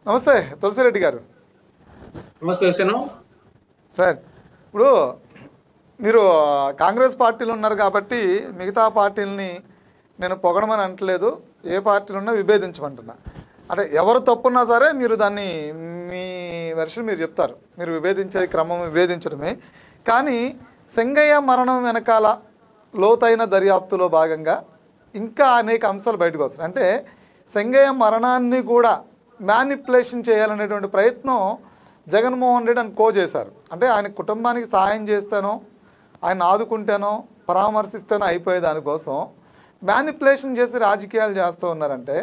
నమస్తే తులసిరెడ్డి గారు. నమస్తే విషయం సార్, ఇప్పుడు మీరు కాంగ్రెస్ పార్టీలో ఉన్నారు కాబట్టి మిగతా పార్టీలని నేను పొగడమని అంటలేదు, ఏ పార్టీలు ఉన్నా విభేదించమంటున్నా. అంటే ఎవరు తప్పున్నా సరే మీరు దాన్ని మీ వెర్షన్ మీరు చెప్తారు, మీరు విభేదించే క్రమం విభేదించడమే. కానీ సింగయ్య మరణం వెనకాల లోతైన దర్యాప్తులో భాగంగా ఇంకా అనేక అంశాలు బయటకు వస్తాయి. అంటే సింగయ్య మరణాన్ని కూడా మ్యానిపులేషన్ చేయాలనేటువంటి ప్రయత్నం జగన్మోహన్ రెడ్డి అని చేశారు. అంటే ఆయన కుటుంబానికి సహాయం చేస్తానో, ఆయన ఆదుకుంటానో, పరామర్శిస్తానో అయిపోయే దానికోసం మ్యానిపులేషన్ చేసి రాజకీయాలు చేస్తూ ఉన్నారంటే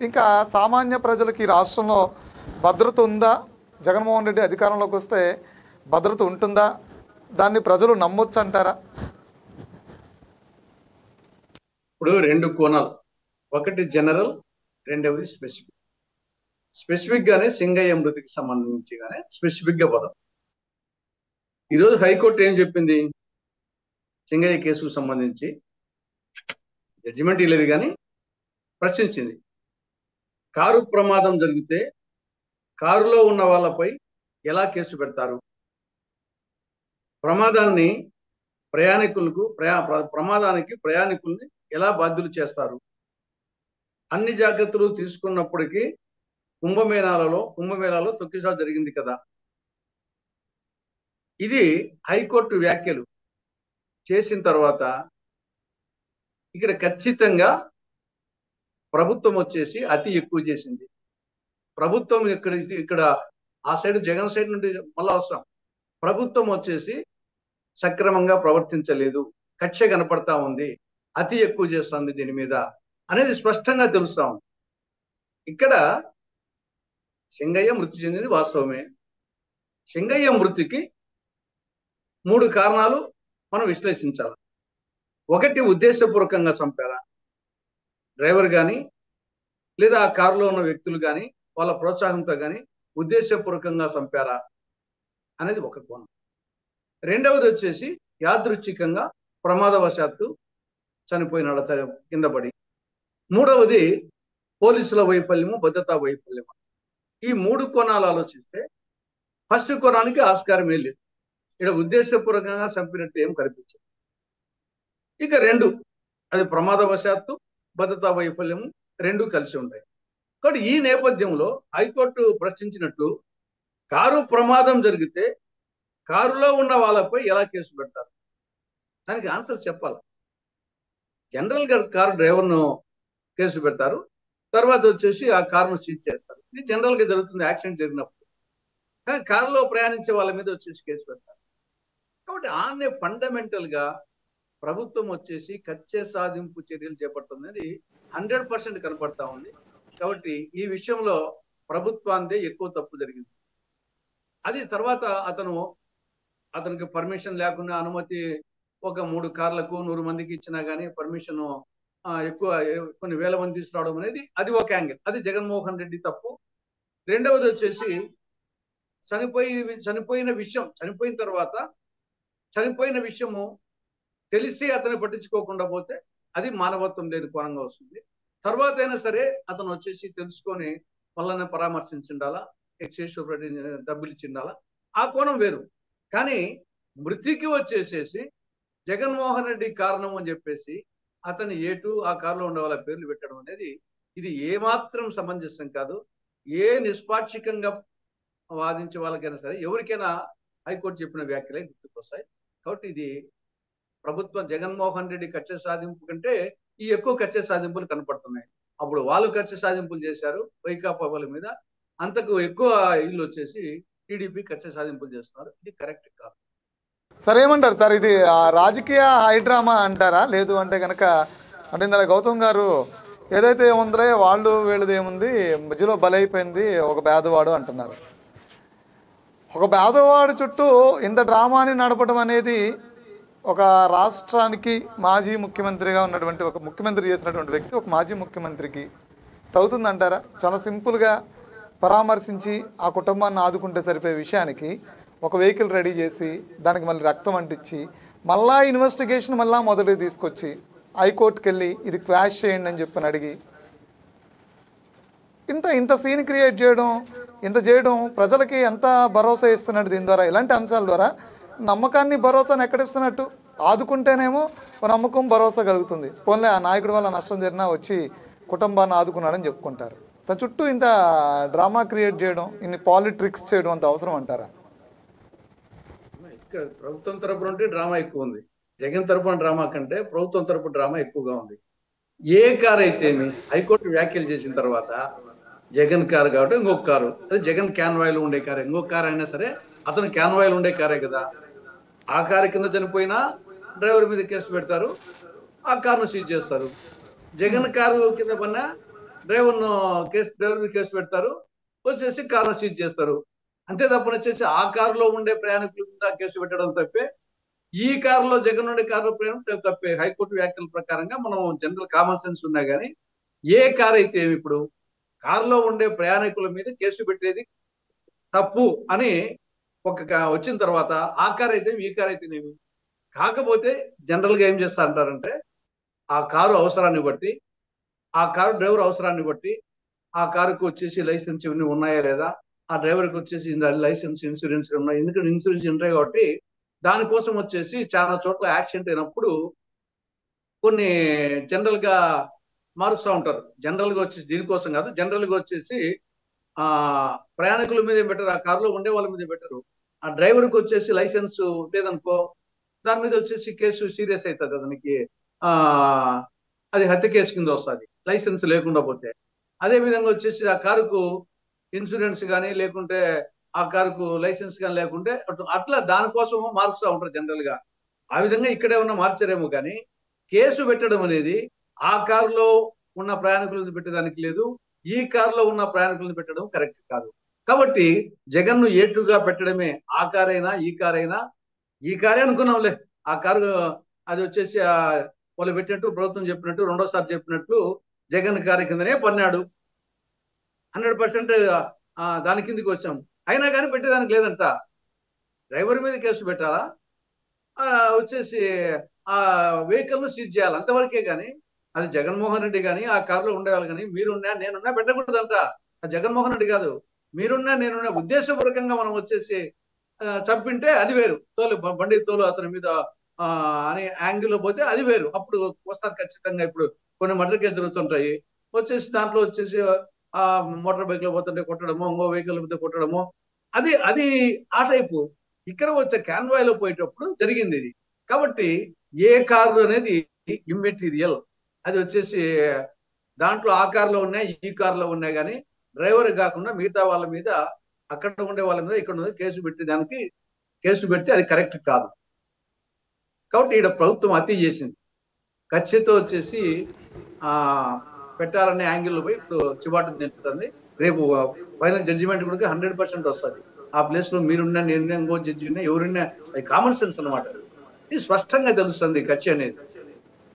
ఇంకా సామాన్య ప్రజలకి ఈ రాష్ట్రంలో భద్రత ఉందా? జగన్మోహన్ రెడ్డి అధికారంలోకి వస్తే భద్రత ఉంటుందా? దాన్ని ప్రజలు నమ్మొచ్చు అంటారా? ఇప్పుడు రెండు కోణాలు, ఒకటి జనరల్, రెండవది స్పెసిఫిక్. స్పెసిఫిక్ గానే సింగయ్య మృతికి సంబంధించి గానే స్పెసిఫిక్ గా పదం. ఈరోజు హైకోర్టు ఏం చెప్పింది? సింగయ్య కేసుకు సంబంధించి జడ్జిమెంట్ ఇవ్వలేదు కానీ ప్రశ్నించింది. కారు ప్రమాదం జరిగితే కారులో ఉన్న వాళ్ళపై ఎలా కేసు పెడతారు? ప్రమాదానికి ప్రయాణికుల్ని ఎలా బాధ్యులు చేస్తారు? అన్ని జాగ్రత్తలు తీసుకున్నప్పటికీ కుంభమేళాలో తొక్కిసలాట జరిగింది కదా. ఇది హైకోర్టు వ్యాఖ్యలు చేసిన తర్వాత ఇక్కడ ఖచ్చితంగా ప్రభుత్వం వచ్చేసి అతి ఎక్కువ చేసింది. ప్రభుత్వం ఇక్కడ ఆ సైడ్ జగన్ సైడ్ నుండి మళ్ళా వస్తాం. ప్రభుత్వం వచ్చేసి సక్రమంగా ప్రవర్తించలేదు, కక్ష కనపడతా ఉంది, అతి ఎక్కువ చేస్తుంది దీని మీద అనేది స్పష్టంగా తెలుస్తా ఉంది. ఇక్కడ సింగయ్య మృతి చెందింది వాస్తవమే. సింగయ్య మృతికి 3 కారణాలు మనం విశ్లేషించాలి. ఒకటి, ఉద్దేశపూర్వకంగా చంపారా డ్రైవర్ కానీ లేదా ఆ కారులో ఉన్న వ్యక్తులు కానీ వాళ్ళ ప్రోత్సాహంతో కానీ ఉద్దేశపూర్వకంగా చంపారా అనేది ఒక కోణం. రెండవది వచ్చేసి యాదృచ్ఛికంగా ప్రమాదవశాత్తు చనిపోయినాడు కింద పడి. మూడవది పోలీసుల వైఫల్యము, భద్రతా వైఫల్యము. ఈ 3 కోణాలు ఆలోచిస్తే ఫస్ట్ కోణానికి ఆస్కారం లేదు. ఇక్కడ ఉద్దేశపూర్వకంగా చంపినట్టు ఏం కనిపించదు. ఇక 2, అది ప్రమాదవశాత్తు, భద్రతా వైఫల్యము, 2 కలిసి ఉంటాయి. కాబట్టి ఈ నేపథ్యంలో హైకోర్టు ప్రశ్నించినట్టు కారు ప్రమాదం జరిగితే కారులో ఉన్న వాళ్ళపై ఎలా కేసు పెడతారు? దానికి ఆన్సర్ చెప్పాలి. జనరల్ గా కారు డ్రైవర్ను కేసు పెడతారు, తర్వాత వచ్చేసి ఆ కారును సీజ్ చేస్తారు. ఇది జనరల్ గా జరుగుతుంది యాక్సిడెంట్ జరిగినప్పుడు. కానీ కారులో ప్రయాణించే వాళ్ళ మీద వచ్చేసి కేసు పెడతారు. కాబట్టి ఆన్నే ఫండమెంటల్ గా ప్రభుత్వం వచ్చేసి కక్ష సాధింపు చర్యలు చేపడుతున్నది 100% కనపడతా ఉంది. కాబట్టి ఈ విషయంలో ప్రభుత్వాందే ఎక్కువ తప్పు జరిగింది. అది తర్వాత అతనికి పర్మిషన్ లేకుండా అనుమతి ఒక 3 కార్లకు 100 మందికి ఇచ్చినా కానీ పర్మిషన్ ఎక్కువ కొన్ని వేల మంది తీసుకురావడం అనేది అది ఒక యాంగిల్, అది జగన్మోహన్ రెడ్డి తప్పు. రెండవది వచ్చేసి చనిపోయిన విషయము తెలిసి అతను పట్టించుకోకుండా పోతే అది మానవత్వం లేని కోణంగా వస్తుంది. తర్వాత అయినా సరే అతను వచ్చేసి తెలుసుకొని వాళ్ళని పరామర్శించిండాలా, ఎక్సైజ్ డబ్బులు ఇచ్చిండాలా, ఆ కోణం వేరు. కానీ మృతికి వచ్చేసేసి జగన్మోహన్ రెడ్డి కారణం అని చెప్పేసి అతని ఆ కారులో ఉండే వాళ్ళ పేర్లు పెట్టడం అనేది ఇది ఏమాత్రం సమంజసం కాదు. ఏ నిష్పాక్షికంగా వాదించే వాళ్ళకైనా సరే ఎవరికైనా హైకోర్టు చెప్పిన వ్యాఖ్యలే గుర్తుకొస్తాయి. కాబట్టి ఇది ప్రభుత్వం జగన్మోహన్ రెడ్డి కక్ష సాధింపు కంటే ఈ ఎక్కువ కక్ష సాధింపులు కనపడుతున్నాయి. అప్పుడు వాళ్ళు కక్ష సాధింపులు చేశారు వైకాపా వాళ్ళ మీద, అంతకు ఎక్కువ ఇల్లు వచ్చేసి టీడీపీ కక్ష సాధింపులు చేస్తున్నారు. ఇది కరెక్ట్ కాదు. సరే, ఏమంటారు సార్, ఇది రాజకీయ హైడ్రామా అంటారా? లేదు అంటే కనుక అంటే ఇందులో గౌతమ్ గారు ఏదైతే ఏముందిలే వాళ్ళు వీళ్ళది ఏముంది, మధ్యలో బలైపోయింది ఒక పేదవాడు అంటున్నారు. ఒక పేదవాడు చుట్టూ ఇంత డ్రామాని నడపడం అనేది ఒక రాష్ట్రానికి మాజీ ముఖ్యమంత్రిగా ఉన్నటువంటి ఒక ముఖ్యమంత్రి చేసినటువంటి వ్యక్తి ఒక మాజీ ముఖ్యమంత్రికి తగుతుందంటారా? చాలా సింపుల్గా పరామర్శించి ఆ కుటుంబాన్ని ఆదుకుంటే సరిపోయే విషయానికి ఒక వెహికల్ రెడీ చేసి దానికి మళ్ళీ రక్తం అంటించి మళ్ళా ఇన్వెస్టిగేషన్ మళ్ళా మొదటికి తీసుకొచ్చి హైకోర్టుకి వెళ్ళి ఇది క్వాష్ చేయండి అని చెప్పని అడిగి ఇంత సీన్ క్రియేట్ చేయడం ఇంత చేయడం ప్రజలకి ఎంత భరోసా ఇస్తున్నట్టు దీని ద్వారా? ఇలాంటి అంశాల ద్వారా నమ్మకాన్ని భరోసాను ఎక్కడిస్తున్నట్టు? ఆదుకుంటేనేమో ఒక నమ్మకం భరోసా కలుగుతుంది. పోన్లే ఆ నాయకుడి వల్ల నష్టం జరిగినా వచ్చి కుటుంబాన్ని ఆదుకున్నాడని చెప్పుకుంటారు. తన చుట్టూ ఇంత డ్రామా క్రియేట్ చేయడం, ఇన్ని పాలిట్రిక్స్ చేయడం అంత అవసరం అంటారా? ఇక్కడ ప్రభుత్వం తరపున ఉంటే డ్రామా ఎక్కువ ఉంది. జగన్ తరపున డ్రామా కంటే ప్రభుత్వం తరపున డ్రామా ఎక్కువగా ఉంది. ఏ కారు అయితేమి హైకోర్టు వ్యాఖ్యలు చేసిన తర్వాత జగన్ కారు కాబట్టి ఇంకొక కారు, అదే జగన్ క్యాన్వాయ్లో ఉండే కారు, ఇంకొక కారు అయినా సరే అతను క్యాన్వాయ్లో ఉండే కారే కదా. ఆ కారు కింద చనిపోయినా డ్రైవర్ మీద కేసు పెడతారు, ఆ కారును సీజ్ చేస్తారు. జగన్ కారు కింద పడినా డ్రైవర్ మీద కేసు పెడతారు, వచ్చేసి కారును సీజ్ చేస్తారు. అంతే తప్పని వచ్చేసి ఆ కారులో ఉండే ప్రయాణికుల మీద కేసు పెట్టడం తప్పే, ఈ కారులో జగన్ ఉండే కారులో ప్రయాణం తప్పే. హైకోర్టు వ్యాఖ్యల ప్రకారంగా మనం జనరల్ కామన్ సెన్స్ ఉన్నా కానీ ఏ కారు అయితే ఇప్పుడు కారులో ఉండే ప్రయాణికుల మీద కేసు పెట్టేది తప్పు అని వచ్చిన తర్వాత ఆ కారు అయితే ఈ కారు అయితేనేమి. కాకపోతే జనరల్ గా ఏం చేస్తా అంటారంటే ఆ కారు అవసరాన్ని బట్టి, ఆ కారు డ్రైవర్ అవసరాన్ని బట్టి, ఆ కారుకు వచ్చేసి లైసెన్స్ ఇవన్నీ ఉన్నాయా లేదా, ఆ డ్రైవర్కి వచ్చేసి లైసెన్స్ ఇన్సూరెన్స్ ఉన్నాయి. ఎందుకంటే ఇన్సూరెన్స్ ఉంటాయి కాబట్టి దానికోసం వచ్చేసి చాలా చోట్ల యాక్సిడెంట్ అయినప్పుడు కొన్ని జనరల్ గా మారుస్తూ ఉంటారు. జనరల్ గా వచ్చేసి దీనికోసం కాదు, జనరల్ గా వచ్చేసి ప్రయాణికుల మీద పెట్టరు, ఆ కారులో ఉండే వాళ్ళ మీద పెట్టరు. ఆ డ్రైవర్కి వచ్చేసి లైసెన్స్ లేదనుకో దాని మీద వచ్చేసి కేసు సీరియస్ అవుతుంది. అతనికి అది హత్య కేసు కింద వస్తుంది లైసెన్స్ లేకుండా పోతే. అదే విధంగా వచ్చేసి ఆ కారుకు ఇన్సూరెన్స్ కానీ లేకుంటే ఆ కారుకు లైసెన్స్ కానీ లేకుంటే అట్లా దానికోసం మారుస్తూ ఉంటారు జనరల్ గా. ఆ విధంగా ఇక్కడే ఉన్న మార్చారేమో కానీ కేసు పెట్టడం అనేది ఆ కారులో ఉన్న ప్రయాణికులను పెట్టడానికి లేదు, ఈ కారులో ఉన్న ప్రయాణికులను పెట్టడం కరెక్ట్ కాదు. కాబట్టి జగన్ ను ఏటుగా పెట్టడమే. ఆ కారైనా ఈ కారైనా, ఈ కారే అనుకున్నాంలే, ఆ కారు అది వచ్చేసి వాళ్ళు పెట్టినట్టు ప్రభుత్వం చెప్పినట్టు రెండోసారి చెప్పినట్లు జగన్ కారు కిందనే పన్నాడు. 100% దాని కిందికి వచ్చాం. అయినా కానీ పెట్టేదానికి లేదంట. డ్రైవర్ మీద కేసు పెట్టాలా, వచ్చేసి ఆ వెహికల్ ను సీజ్ చేయాలి, అంతవరకే. కానీ అది జగన్మోహన్ రెడ్డి కానీ ఆ కారులో ఉండేవాళ్ళు కానీ మీరున్నా నేనున్నా పెట్టకూడదంట. జగన్మోహన్ రెడ్డి కాదు, మీరున్నా నేనున్నా ఉద్దేశపూర్వకంగా మనం వచ్చేసి చంపింటే అది వేరు. బండి తోలు అతని మీద అనే యాంగిల్లో పోతే అది వేరు, అప్పుడు వస్తారు ఖచ్చితంగా. ఇప్పుడు కొన్ని మర్డర్ కేసు జరుగుతుంటాయి, వచ్చేసి దాంట్లో వచ్చేసి మోటార్ బైక్ లో పోతుంటే కొట్టడము, ఇంకో వెహికల్ మీద కొట్టడము, అది ఆ టైపు. ఇక్కడ వచ్చే క్యాన్వాయ్ లో పోయేటప్పుడు జరిగింది ఇది. కాబట్టి ఏ కారు అనేది ఇమ్మెటీరియల్, అది వచ్చేసి దాంట్లో ఆ కారులో ఉన్నాయి ఈ కారులో ఉన్నాయి కానీ డ్రైవర్ కాకుండా మిగతా వాళ్ళ మీద, అక్కడ ఉండే వాళ్ళ మీద ఇక్కడ ఉండే కేసు పెడితే అది కరెక్ట్ కాదు. కాబట్టి ఇక్కడ ప్రభుత్వం అతి చేసింది. ఖచ్చితంగా వచ్చేసి పెట్టాలనే యాంగిల్లో పోయి ఇప్పుడు చివాటు తింటుంది. రేపు ఫైనల్ జడ్జిమెంట్ కూడా 100% వస్తుంది. ఆ ప్లేస్ లో మీరున్నా నేనున్నా ఇంకో జడ్జి ఉన్నా ఎవరున్నా, అది కామన్ సెన్స్ అనమాట. ఇది స్పష్టంగా తెలుస్తుంది ఖర్చు అనేది.